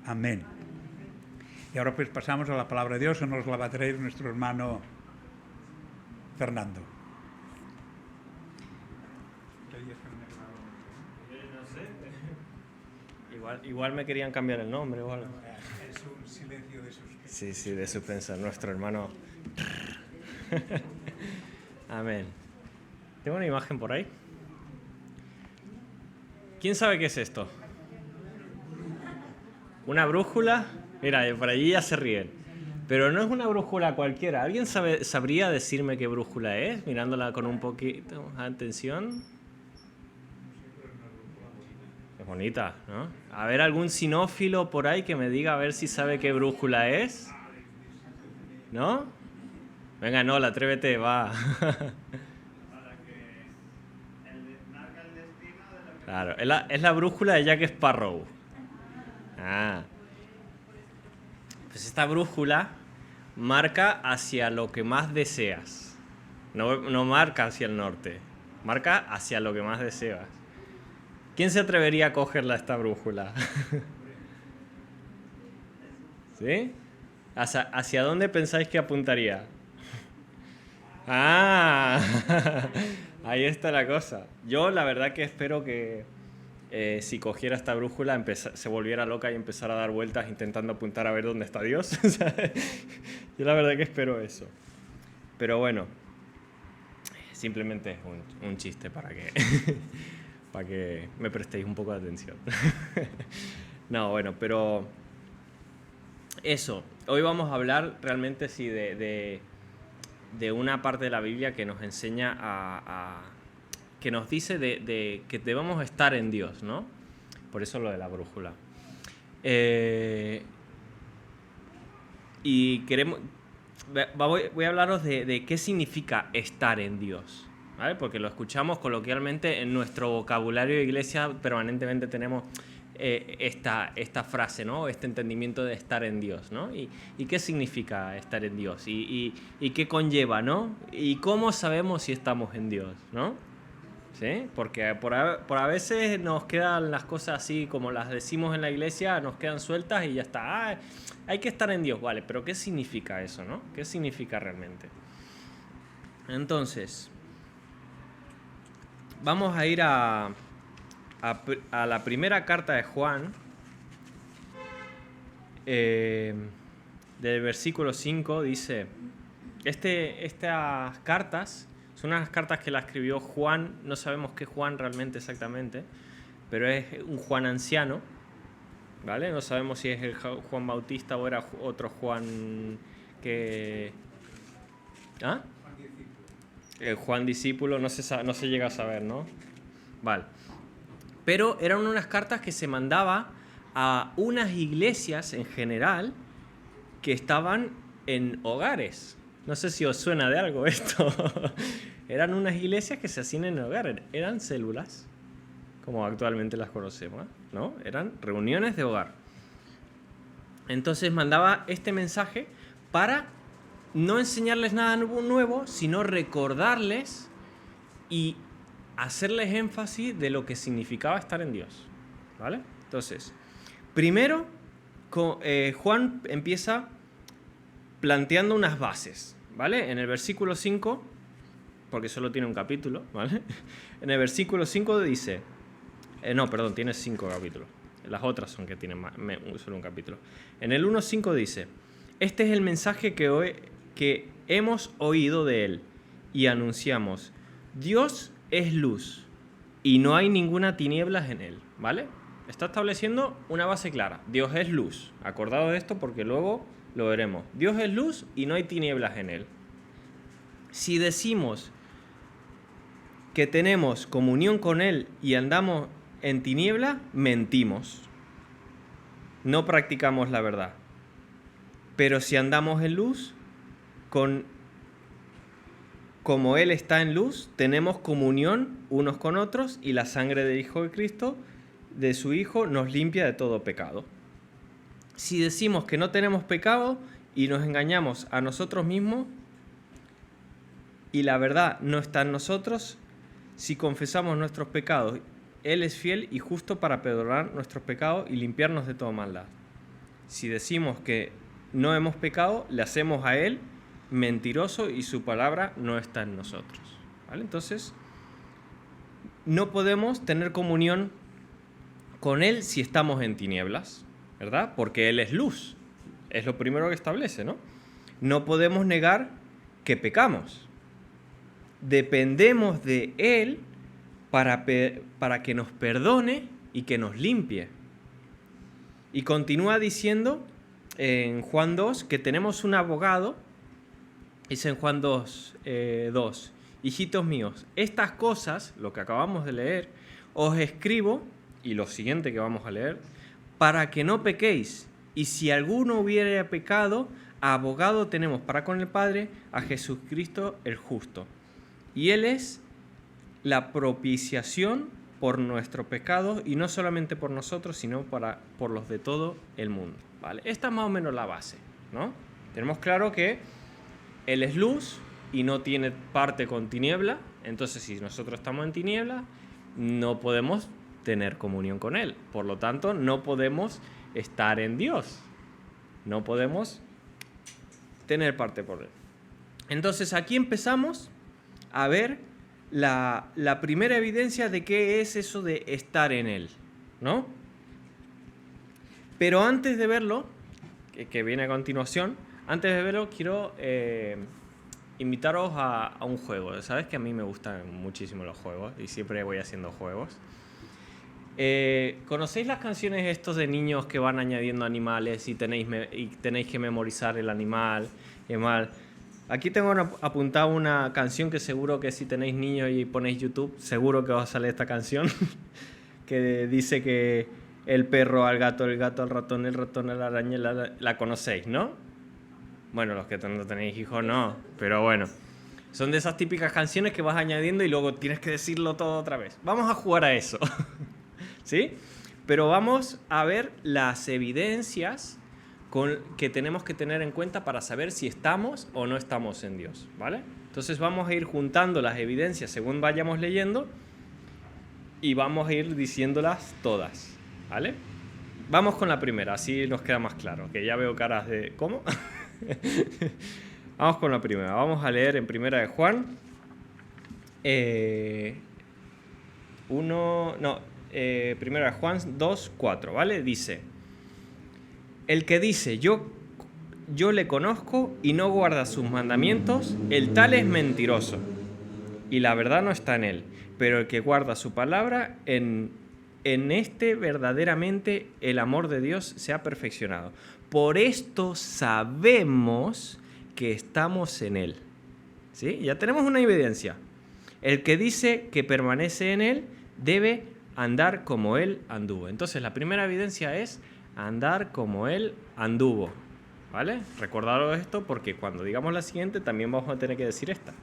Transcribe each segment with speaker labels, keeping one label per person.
Speaker 1: Amén. Y ahora pues pasamos a la palabra de Dios, que nos la va a traer nuestro hermano Fernando.
Speaker 2: No sé. Igual me querían cambiar el nombre o algo.
Speaker 1: Es un silencio de suspenso.
Speaker 2: Sí, de suspenso. Nuestro hermano. Amén. ¿Tengo una imagen por ahí? ¿Quién sabe qué es esto? ¿Una brújula? Mira, por allí ya se ríen. Pero no es una brújula cualquiera. ¿Alguien sabría decirme qué brújula es? Mirándola con un poquito de atención. Es bonita, ¿no? A ver, algún sinófilo por ahí que me diga a ver si sabe qué brújula es. ¿No? Venga, no, atrévete, va. Claro, es la brújula de Jack Sparrow. Pues esta brújula marca hacia lo que más deseas. No marca hacia el norte, marca hacia lo que más deseas. ¿Quién se atrevería a cogerla esta brújula? ¿Sí? ¿Hacia dónde pensáis que apuntaría? Ahí está la cosa. Yo la verdad que espero que si cogiera esta brújula se volviera loca y empezara a dar vueltas intentando apuntar a ver dónde está Dios. Yo la verdad que espero eso. Pero bueno, simplemente es un chiste para que me prestéis un poco de atención. No, bueno, pero eso. Hoy vamos a hablar realmente sí de una parte de la Biblia que nos enseña que nos dice de que debemos estar en Dios, ¿no? Por eso lo de la brújula. Y voy a hablaros de qué significa estar en Dios, ¿vale? Porque lo escuchamos coloquialmente en nuestro vocabulario de iglesia, permanentemente tenemos esta frase, ¿no? Este entendimiento de estar en Dios, ¿no? ¿Y qué significa estar en Dios? ¿Y qué conlleva, ¿no? ¿Y cómo sabemos si estamos en Dios, ¿no? ¿Sí? Porque por a veces nos quedan las cosas así como las decimos en la iglesia, nos quedan sueltas y ya está. Hay que estar en Dios, vale, pero ¿qué significa eso, no? ¿Qué significa realmente? Entonces, vamos a ir a la primera carta de Juan, del versículo 5, dice, estas cartas son unas cartas que las escribió Juan, no sabemos qué Juan realmente exactamente, pero es un Juan anciano, ¿vale? No sabemos si es el Juan Bautista o era otro Juan que... ¿Ah? El Juan discípulo, no se llega a saber, ¿no? Vale. Pero eran unas cartas que se mandaba a unas iglesias en general que estaban en hogares. No sé si os suena de algo esto. Eran unas iglesias que se hacían en hogares. Eran células, como actualmente las conocemos, ¿no? Eran reuniones de hogar. Entonces mandaba este mensaje para no enseñarles nada nuevo, sino recordarles y hacerles énfasis de lo que significaba estar en Dios, ¿vale? Entonces, primero, Juan empieza planteando unas bases, ¿vale? En el versículo 5, porque solo tiene un capítulo, ¿vale? En el versículo 5 dice... tiene 5 capítulos. Las otras son que tienen solo un capítulo. En el 1.5 dice, este es el mensaje que hemos oído de él y anunciamos. Dios es luz y no hay ninguna tinieblas en él, ¿vale? Está estableciendo una base clara. Dios es luz. Acordado de esto porque luego lo veremos. Dios es luz y no hay tinieblas en él. Si decimos que tenemos comunión con él y andamos en tinieblas, mentimos. No practicamos la verdad. Pero si andamos en luz, como Él está en luz, tenemos comunión unos con otros y la sangre del Hijo de Cristo, de su Hijo, nos limpia de todo pecado. Si decimos que no tenemos pecado y nos engañamos a nosotros mismos y la verdad no está en nosotros, si confesamos nuestros pecados, Él es fiel y justo para perdonar nuestros pecados y limpiarnos de toda maldad. Si decimos que no hemos pecado, le hacemos a Él mentiroso y su palabra no está en nosotros. ¿Vale? Entonces, no podemos tener comunión con Él si estamos en tinieblas, ¿verdad? Porque Él es luz. Es lo primero que establece, ¿no? No podemos negar que pecamos. Dependemos de Él para que nos perdone y que nos limpie. Y continúa diciendo en Juan 2 que tenemos un abogado. Dice en Juan 2, 2, hijitos míos, estas cosas, lo que acabamos de leer, os escribo, y lo siguiente que vamos a leer, para que no pequéis. Y si alguno hubiera pecado, abogado tenemos para con el Padre, a Jesucristo el justo. Y Él es la propiciación por nuestro pecado, y no solamente por nosotros, sino por los de todo el mundo. ¿Vale? Esta es más o menos la base, ¿no? Tenemos claro que Él es luz y no tiene parte con tiniebla, entonces si nosotros estamos en tiniebla, no podemos tener comunión con Él. Por lo tanto, no podemos estar en Dios. No podemos tener parte por Él. Entonces aquí empezamos a ver la primera evidencia de qué es eso de estar en Él, ¿no? Pero antes de verlo, que viene a continuación, antes de verlo quiero invitaros a un juego. Sabes que a mí me gustan muchísimo los juegos y siempre voy haciendo juegos. ¿Conocéis las canciones estos de niños que van añadiendo animales y tenéis que memorizar el animal? Aquí tengo apuntada una canción que seguro que si tenéis niños y ponéis YouTube, seguro que os va a salir esta canción, que dice que el perro al gato, el gato al ratón, el ratón a la araña, la conocéis, ¿no? Bueno, los que no tenéis hijos no, pero bueno. Son de esas típicas canciones que vas añadiendo y luego tienes que decirlo todo otra vez. Vamos a jugar a eso, ¿sí? Pero vamos a ver las evidencias que tenemos que tener en cuenta para saber si estamos o no estamos en Dios, ¿vale? Entonces vamos a ir juntando las evidencias según vayamos leyendo y vamos a ir diciéndolas todas, ¿vale? Vamos con la primera, así nos queda más claro, que ya veo caras de... ¿Cómo? Vamos con la primera, vamos a leer en Primera de Juan Primera de Juan 2, 4, ¿vale? Dice: el que dice yo le conozco y no guarda sus mandamientos, el tal es mentiroso y la verdad no está en él, pero el que guarda su palabra, en este verdaderamente el amor de Dios se ha perfeccionado. Por esto sabemos que estamos en Él. ¿Sí? Ya tenemos una evidencia. El que dice que permanece en Él debe andar como Él anduvo. Entonces la primera evidencia es andar como Él anduvo. ¿Vale? Recordaros esto porque cuando digamos la siguiente también vamos a tener que decir esta.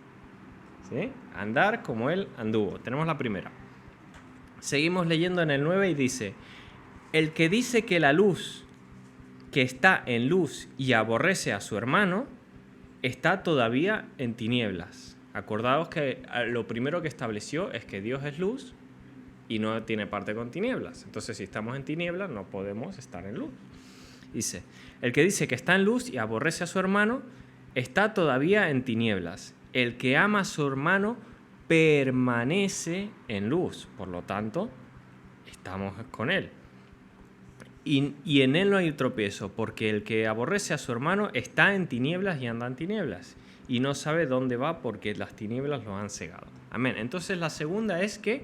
Speaker 2: ¿Sí? Andar como Él anduvo. Tenemos la primera. Seguimos leyendo en el 9 y dice: el que dice que la luz que está en luz y aborrece a su hermano, está todavía en tinieblas. Acordaos que lo primero que estableció es que Dios es luz y no tiene parte con tinieblas. Entonces, si estamos en tinieblas, no podemos estar en luz. Dice: el que dice que está en luz y aborrece a su hermano, está todavía en tinieblas. El que ama a su hermano permanece en luz. Por lo tanto, estamos con él. Y en él no hay tropiezo, porque el que aborrece a su hermano está en tinieblas y anda en tinieblas, y no sabe dónde va porque las tinieblas lo han cegado. Amén. Entonces la segunda es que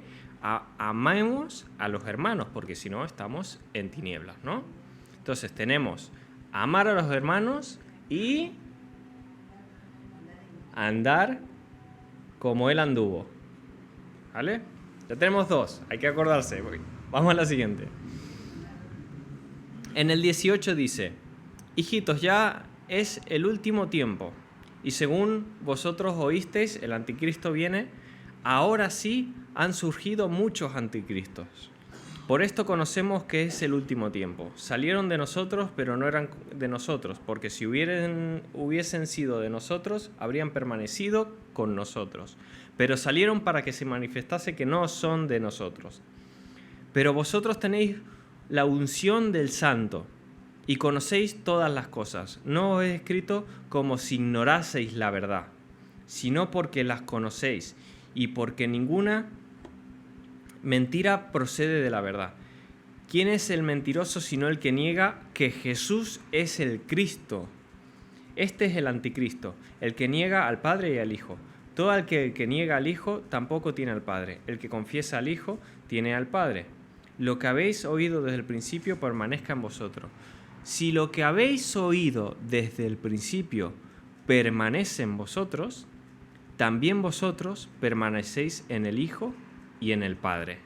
Speaker 2: amemos a los hermanos, porque si no estamos en tinieblas, ¿no? Entonces tenemos amar a los hermanos y andar como él anduvo. ¿Vale? Ya tenemos dos, hay que acordarse. Vamos a la siguiente. En el 18 dice: hijitos, ya es el último tiempo, y según vosotros oísteis, el anticristo viene. Ahora sí han surgido muchos anticristos. Por esto conocemos que es el último tiempo. Salieron de nosotros, pero no eran de nosotros, porque si hubiesen sido de nosotros, habrían permanecido con nosotros. Pero salieron para que se manifestase que no son de nosotros. Pero vosotros tenéis la unción del Santo y conocéis todas las cosas. No os he escrito como si ignoraseis la verdad, sino porque las conocéis y porque ninguna mentira procede de la verdad. ¿Quién es el mentiroso sino el que niega que Jesús es el Cristo? Este es el anticristo, el que niega al Padre y al Hijo. Todo el que niega al Hijo tampoco tiene al Padre. El que confiesa al Hijo tiene al Padre. Lo que habéis oído desde el principio permanezca en vosotros. Si lo que habéis oído desde el principio permanece en vosotros, también vosotros permanecéis en el Hijo y en el Padre.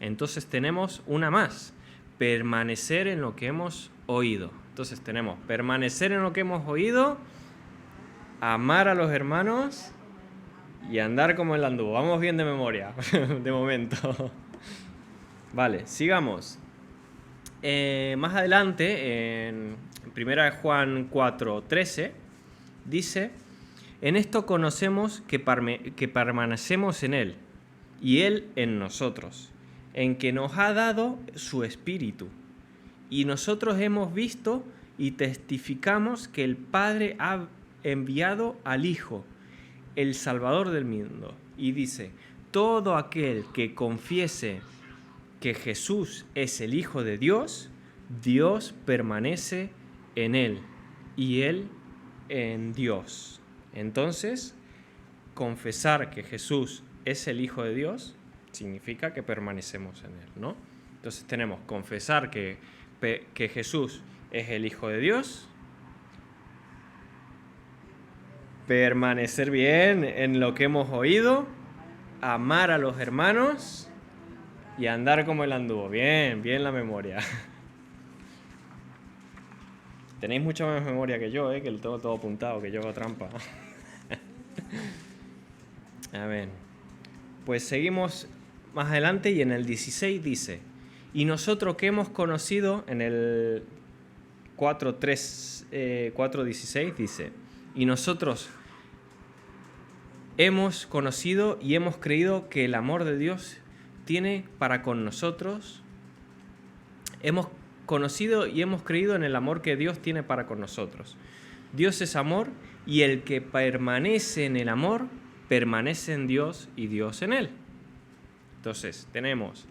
Speaker 2: Entonces tenemos una más, permanecer en lo que hemos oído. Entonces tenemos permanecer en lo que hemos oído, amar a los hermanos y andar como el anduvo. Vamos bien de memoria, de momento. Vale, sigamos. Más adelante, en 1 Juan 4:13, dice: en esto conocemos que permanecemos en Él y Él en nosotros, en que nos ha dado su Espíritu. Y nosotros hemos visto y testificamos que el Padre ha enviado al Hijo, el Salvador del mundo. Y dice: todo aquel que confiese que Jesús es el Hijo de Dios, Dios permanece en él y él en Dios. Entonces, confesar que Jesús es el Hijo de Dios significa que permanecemos en él, ¿no? Entonces tenemos confesar que Jesús es el Hijo de Dios, permanecer bien en lo que hemos oído, amar a los hermanos y andar como el anduvo. Bien, bien la memoria. Tenéis mucha más memoria que yo, que lo tengo todo apuntado, que yo hago trampa. A ver. Pues seguimos más adelante y en el 16 dice: y nosotros que hemos conocido, en el 4:16 dice: y nosotros hemos conocido y hemos creído que el amor de Dios tiene para con nosotros. Hemos conocido y hemos creído en el amor que Dios tiene para con nosotros. Dios es amor y el que permanece en el amor permanece en Dios y Dios en él. Entonces tenemos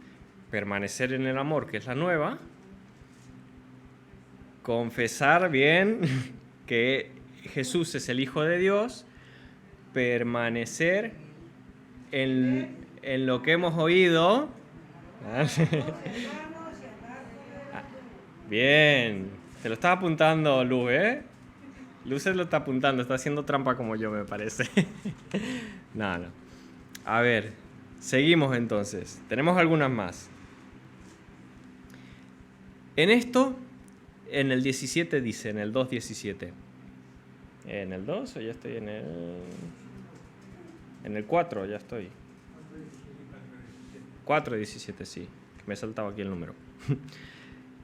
Speaker 2: permanecer en el amor, que es la nueva, confesar bien que Jesús es el Hijo de Dios, permanecer en lo que hemos oído. Bien, te lo estaba apuntando Luz, ¿eh? Luz se lo está apuntando, está haciendo trampa como yo, me parece. No. A ver, seguimos entonces. Tenemos algunas más. En esto, en el 17 dice, en el 2:17. ¿En el 2 o ya estoy en el...? En el 4 ya estoy. 4:17, sí. Me he saltado aquí el número.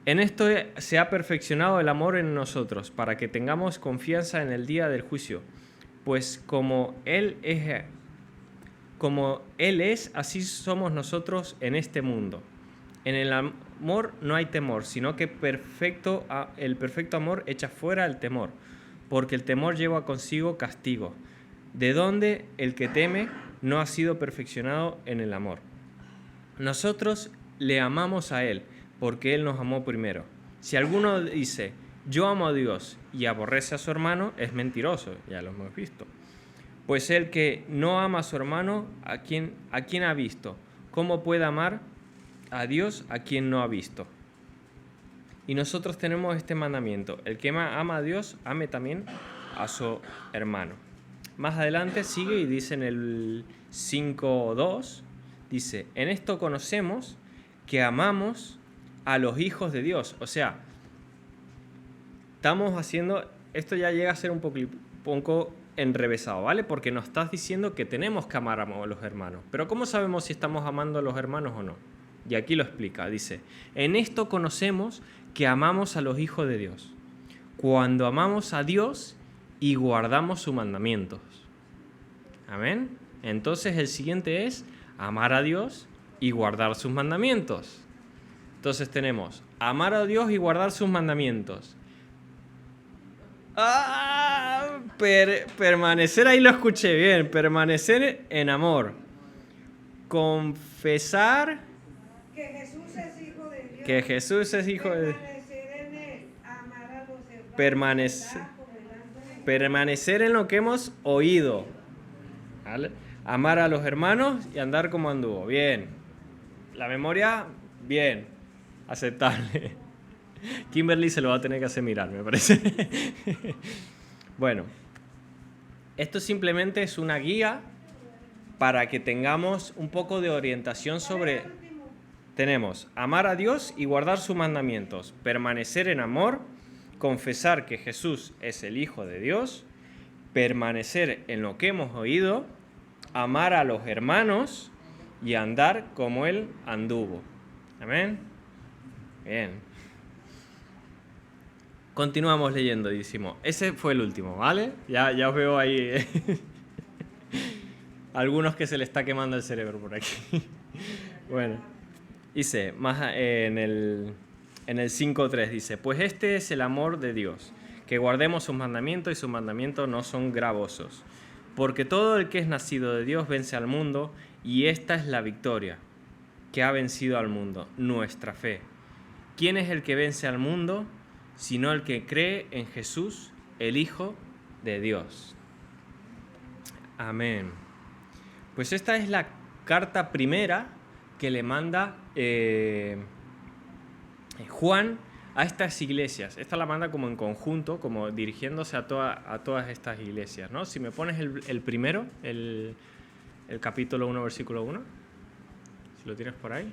Speaker 2: En esto se ha perfeccionado el amor en nosotros, para que tengamos confianza en el día del juicio. Pues como Él es, así somos nosotros en este mundo. En el amor no hay temor, sino que el perfecto amor echa fuera el temor, porque el temor lleva consigo castigo, de donde el que teme no ha sido perfeccionado en el amor. Nosotros le amamos a Él, porque Él nos amó primero. Si alguno dice, yo amo a Dios, y aborrece a su hermano, es mentiroso, ya lo hemos visto. Pues el que no ama a su hermano, ¿a quién ha visto? ¿Cómo puede amar a Dios a quien no ha visto? Y nosotros tenemos este mandamiento: el que ama a Dios, ame también a su hermano. Más adelante sigue y dice en el 5:2, dice: en esto conocemos que amamos a los hijos de Dios. O sea, estamos haciendo, esto ya llega a ser un poco enrevesado, ¿vale? Porque nos estás diciendo que tenemos que amar a los hermanos. Pero ¿cómo sabemos si estamos amando a los hermanos o no? Y aquí lo explica, dice: en esto conocemos que amamos a los hijos de Dios, cuando amamos a Dios y guardamos sus mandamientos. Amén. Entonces el siguiente es amar a Dios y guardar sus mandamientos. Entonces tenemos amar a Dios y guardar sus mandamientos. Permanecer, ahí lo escuché bien, permanecer en amor. Confesar
Speaker 3: que Jesús es hijo de Dios.
Speaker 2: que Jesús es hijo de Dios.
Speaker 3: Permanecer en él, amar a los hermanos,
Speaker 2: Permanecer,
Speaker 3: andar como él anda.
Speaker 2: permanecer en lo que hemos oído. ¿Vale? Amar a los hermanos y andar como anduvo. Bien. La memoria, bien. Aceptable. Kimberly se lo va a tener que hacer mirar, me parece. Bueno. Esto simplemente es una guía para que tengamos un poco de orientación sobre... Tenemos amar a Dios y guardar sus mandamientos, permanecer en amor, confesar que Jesús es el Hijo de Dios, permanecer en lo que hemos oído, amar a los hermanos y andar como Él anduvo. Amén. Bien. Continuamos leyendo, decimos. Ese fue el último, ¿vale? Ya os veo ahí. Algunos que se le está quemando el cerebro por aquí. Bueno. Dice, más en el 5.3 dice, pues este es el amor de Dios, que guardemos sus mandamientos y sus mandamientos no son gravosos. Porque todo el que es nacido de Dios vence al mundo y esta es la victoria que ha vencido al mundo, nuestra fe. ¿Quién es el que vence al mundo? Sino el que cree en Jesús, el Hijo de Dios. Amén. Pues esta es la carta primera que le manda Juan a estas iglesias. Esta la manda como en conjunto, como dirigiéndose a todas estas iglesias, ¿no? Si me pones el primero, el capítulo 1, versículo 1, si lo tienes por ahí.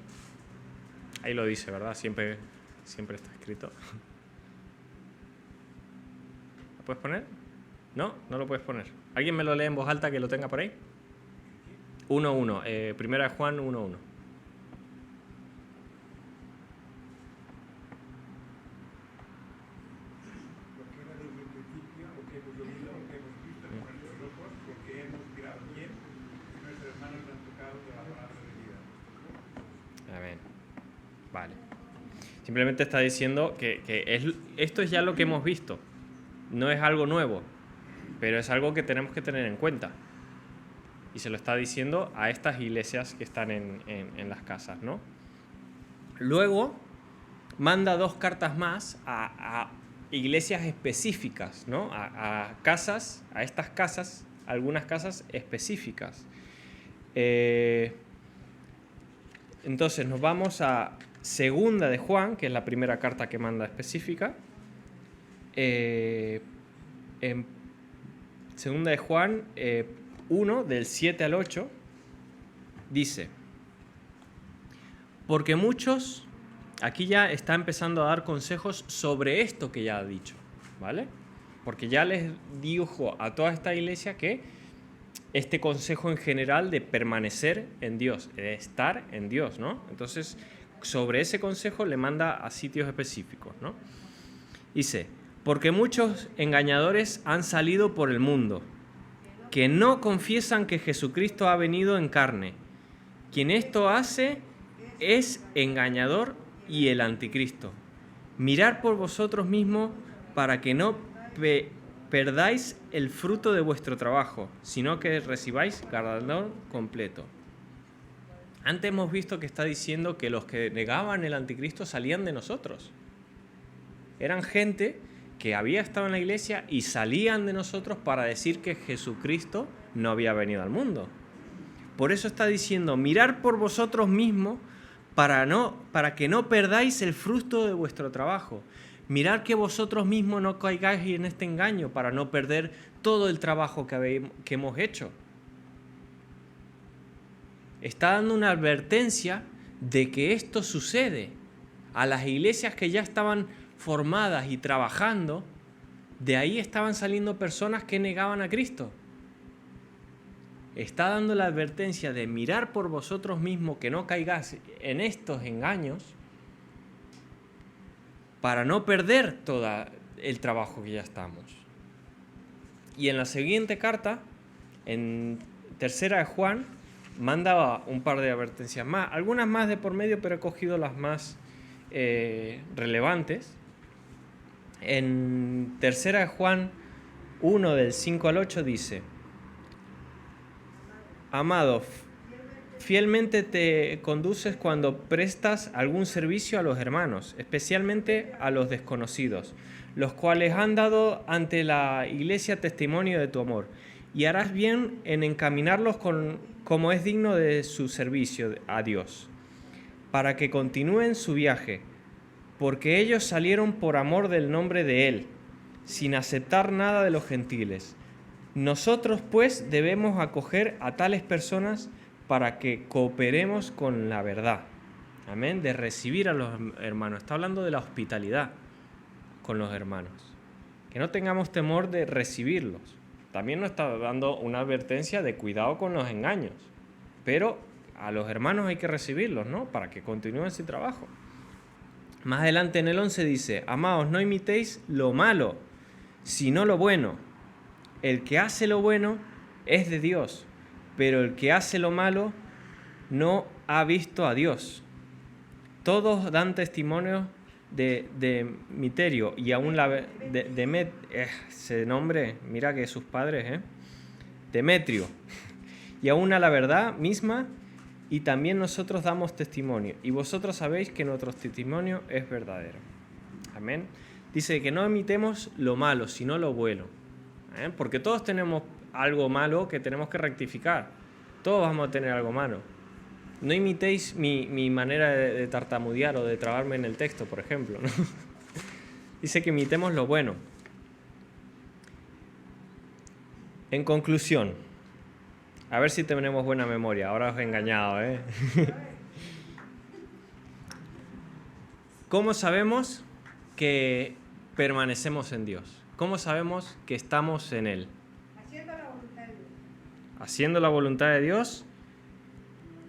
Speaker 2: Ahí lo dice, ¿verdad? Siempre está escrito. ¿Lo puedes poner? No, no lo puedes poner. ¿Alguien me lo lee en voz alta que lo tenga por ahí? 1.1, primera de Juan 1.1. Amén. Vale. Simplemente está diciendo que esto es ya lo que hemos visto. No es algo nuevo, pero es algo que tenemos que tener en cuenta. Y se lo está diciendo a estas iglesias que están en las casas, ¿no? Luego manda 2 cartas más a iglesias específicas, ¿no? A casas, a estas casas, algunas casas específicas. Entonces nos vamos a Segunda de Juan, que es la primera carta que manda específica. En Segunda de Juan 1, del 7 al 8, dice, porque muchos, aquí ya está empezando a dar consejos sobre esto que ya ha dicho, ¿vale? Porque ya les dijo a toda esta iglesia que este consejo en general de permanecer en Dios, de estar en Dios, ¿no? Entonces, sobre ese consejo le manda a sitios específicos, ¿no? Dice, porque muchos engañadores han salido por el mundo, que no confiesan que Jesucristo ha venido en carne. Quien esto hace es engañador y el anticristo. Mirad por vosotros mismos para que no perdáis el fruto de vuestro trabajo, sino que recibáis galardón completo. Antes hemos visto que está diciendo que los que negaban el anticristo salían de nosotros. Eran gente que había estado en la iglesia y salían de nosotros para decir que Jesucristo no había venido al mundo. Por eso está diciendo, mirad por vosotros mismos para que no perdáis el fruto de vuestro trabajo. Mirad que vosotros mismos no caigáis en este engaño para no perder todo el trabajo que hemos hecho. Está dando una advertencia de que esto sucede a las iglesias que ya estaban formadas y trabajando. De ahí estaban saliendo personas que negaban a Cristo. Está dando la advertencia de mirar por vosotros mismos que no caigáis en estos engaños para no perder todo el trabajo que ya estamos. Y en la siguiente carta, en tercera de Juan, manda un par de advertencias más, algunas más de por medio, pero he cogido las más relevantes. En 3 Juan 1, del 5 al 8 dice: Amado, fielmente te conduces cuando prestas algún servicio a los hermanos, especialmente a los desconocidos, los cuales han dado ante la iglesia testimonio de tu amor, y harás bien en encaminarlos como es digno de su servicio a Dios, para que continúen su viaje, porque ellos salieron por amor del nombre de Él, sin aceptar nada de los gentiles. Nosotros, pues, debemos acoger a tales personas para que cooperemos con la verdad. Amén. De recibir a los hermanos. Está hablando de la hospitalidad con los hermanos. Que no tengamos temor de recibirlos. También nos está dando una advertencia de cuidado con los engaños. Pero a los hermanos hay que recibirlos, ¿no? Para que continúen su trabajo. Más adelante en el 11 dice: Amados, no imitéis lo malo, sino lo bueno. El que hace lo bueno es de Dios, pero el que hace lo malo no ha visto a Dios. Todos dan testimonio de Demetrio, y aún ese nombre, mira que sus padres, Demetrio, y aún a la verdad misma, y también nosotros damos testimonio, y vosotros sabéis que nuestro testimonio es verdadero. Amén. Dice que no imitemos lo malo, sino lo bueno. Porque todos tenemos algo malo que tenemos que rectificar. Todos vamos a tener algo malo. No imitéis mi manera de tartamudear o de trabarme en el texto, por ejemplo, ¿no? Dice que imitemos lo bueno. En conclusión, a ver si tenemos buena memoria. Ahora os he engañado, ¿eh? ¿Cómo sabemos que permanecemos en Dios? ¿Cómo sabemos que estamos en Él?
Speaker 3: Haciendo la voluntad de Dios.
Speaker 2: Haciendo la voluntad de Dios.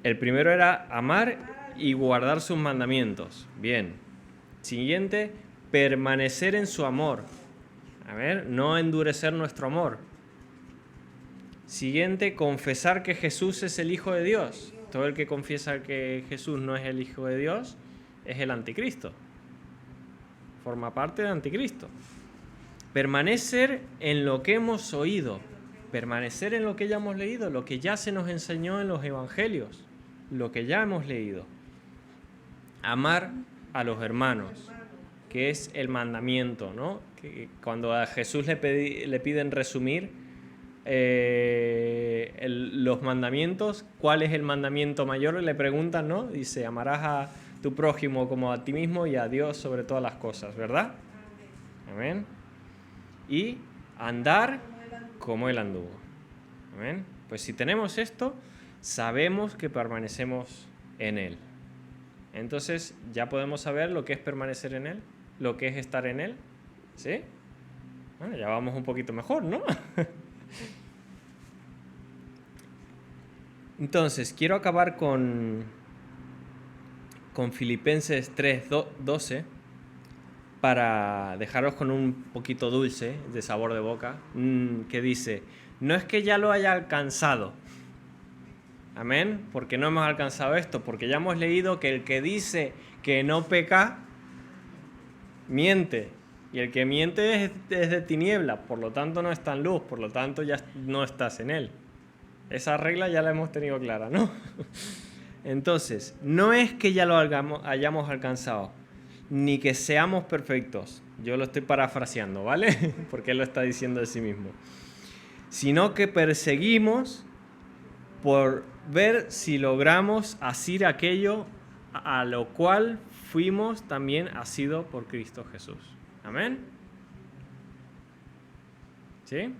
Speaker 2: El primero era amar y guardar sus mandamientos. Bien. Siguiente, permanecer en su amor. A ver, no endurecer nuestro amor. Siguiente, confesar que Jesús es el Hijo de Dios. Todo el que confiesa que Jesús no es el Hijo de Dios es el anticristo. Forma parte del anticristo. Permanecer en lo que hemos oído. Permanecer en lo que ya hemos leído, lo que ya se nos enseñó en los evangelios, lo que ya hemos leído. Amar a los hermanos, que es el mandamiento, ¿no? Que cuando a Jesús le piden resumir los mandamientos, ¿cuál es el mandamiento mayor? Le preguntan, ¿no? Dice: amarás a tu prójimo como a ti mismo y a Dios sobre todas las cosas, ¿verdad? Amén. Y andar como Él anduvo. Amén. Pues si tenemos esto, sabemos que permanecemos en Él. Entonces ya podemos saber lo que es permanecer en Él, lo que es estar en Él. ¿Sí? Bueno, ya vamos un poquito mejor, ¿no? Entonces, quiero acabar con Filipenses 3:12 para dejaros con un poquito dulce de sabor de boca, que dice: no es que ya lo haya alcanzado. Amén. Porque no hemos alcanzado esto, porque ya hemos leído que el que dice que no peca, miente. Y el que miente es de tiniebla, por lo tanto no está en luz, por lo tanto ya no estás en él. Esa regla ya la hemos tenido clara, ¿no? Entonces, no es que ya lo hayamos alcanzado, ni que seamos perfectos. Yo lo estoy parafraseando, ¿vale? Porque él lo está diciendo de sí mismo. Sino que perseguimos por ver si logramos asir aquello a lo cual fuimos también asidos por Cristo Jesús. Amén. ¿Sí?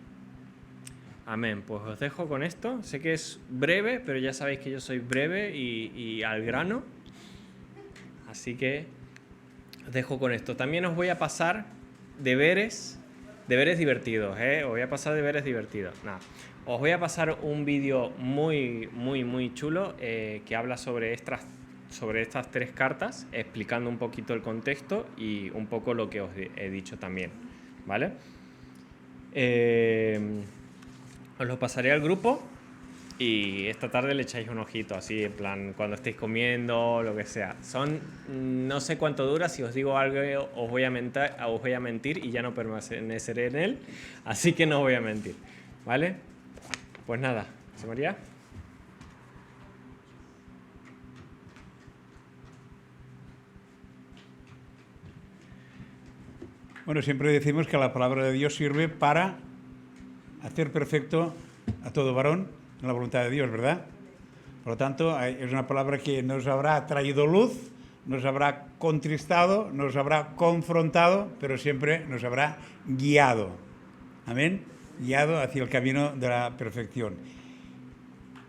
Speaker 2: Amén. Pues os dejo con esto. Sé que es breve, pero ya sabéis que yo soy breve y al grano. Así que os dejo con esto. También os voy a pasar deberes divertidos, ¿eh? Os voy a pasar deberes divertidos. Nada. Os voy a pasar un vídeo muy chulo que habla sobre estas 3 cartas, explicando un poquito el contexto y un poco lo que os he dicho también, ¿vale? Os lo pasaré al grupo Y esta tarde le echáis un ojito, así, en plan, cuando estéis comiendo, lo que sea. No sé cuánto dura, si os digo algo os voy a mentir y ya no permaneceré en él, así que no os voy a mentir, ¿vale? Pues nada, ¿José María?
Speaker 1: Bueno, siempre decimos que la palabra de Dios sirve para hacer perfecto a todo varón en la voluntad de Dios, ¿verdad? Por lo tanto, es una palabra que nos habrá traído luz, nos habrá contristado, nos habrá confrontado, pero siempre nos habrá guiado. Amén. Guiado hacia el camino de la perfección.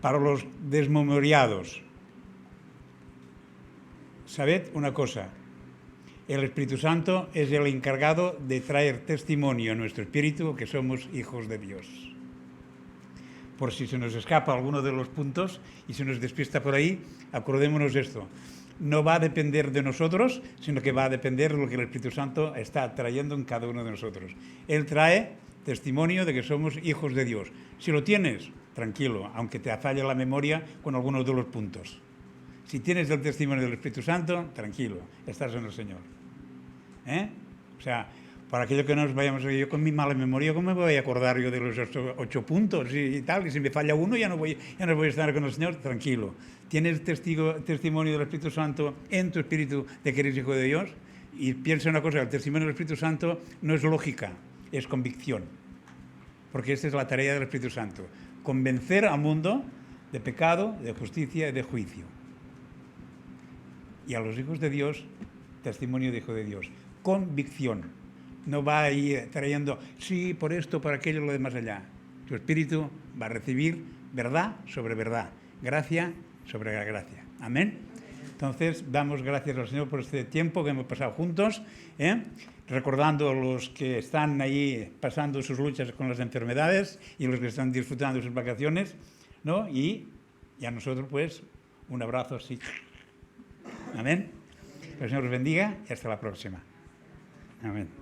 Speaker 1: Para los desmemoriados, sabed una cosa. El Espíritu Santo es el encargado de traer testimonio a nuestro espíritu que somos hijos de Dios. Por si se nos escapa alguno de los puntos y se nos despista por ahí, acordémonos de esto. No va a depender de nosotros, sino que va a depender de lo que el Espíritu Santo está trayendo en cada uno de nosotros. Él trae testimonio de que somos hijos de Dios. Si lo tienes, tranquilo, aunque te falle la memoria con algunos de los puntos. Si tienes el testimonio del Espíritu Santo, tranquilo, estás en el Señor. O sea, para aquello que nos vayamos, yo con mi mala memoria, ¿cómo me voy a acordar yo de los 8 puntos y tal? Y si me falla uno, ya no voy a estar con el Señor, tranquilo. Tienes testimonio del Espíritu Santo en tu espíritu de que eres hijo de Dios. Y piensa una cosa, el testimonio del Espíritu Santo no es lógica, es convicción. Porque esta es la tarea del Espíritu Santo. Convencer al mundo de pecado, de justicia y de juicio. Y a los hijos de Dios, testimonio de hijo de Dios. Convicción. No va a ir trayendo, sí, por esto, por aquello, lo de más allá. Tu espíritu va a recibir verdad sobre verdad, gracia sobre gracia. Amén. Entonces, damos gracias al Señor por este tiempo que hemos pasado juntos, recordando a los que están ahí pasando sus luchas con las enfermedades y los que están disfrutando de sus vacaciones, ¿no? Y a nosotros, pues, un abrazo así. Amén. Que el Señor os bendiga y hasta la próxima. Amén.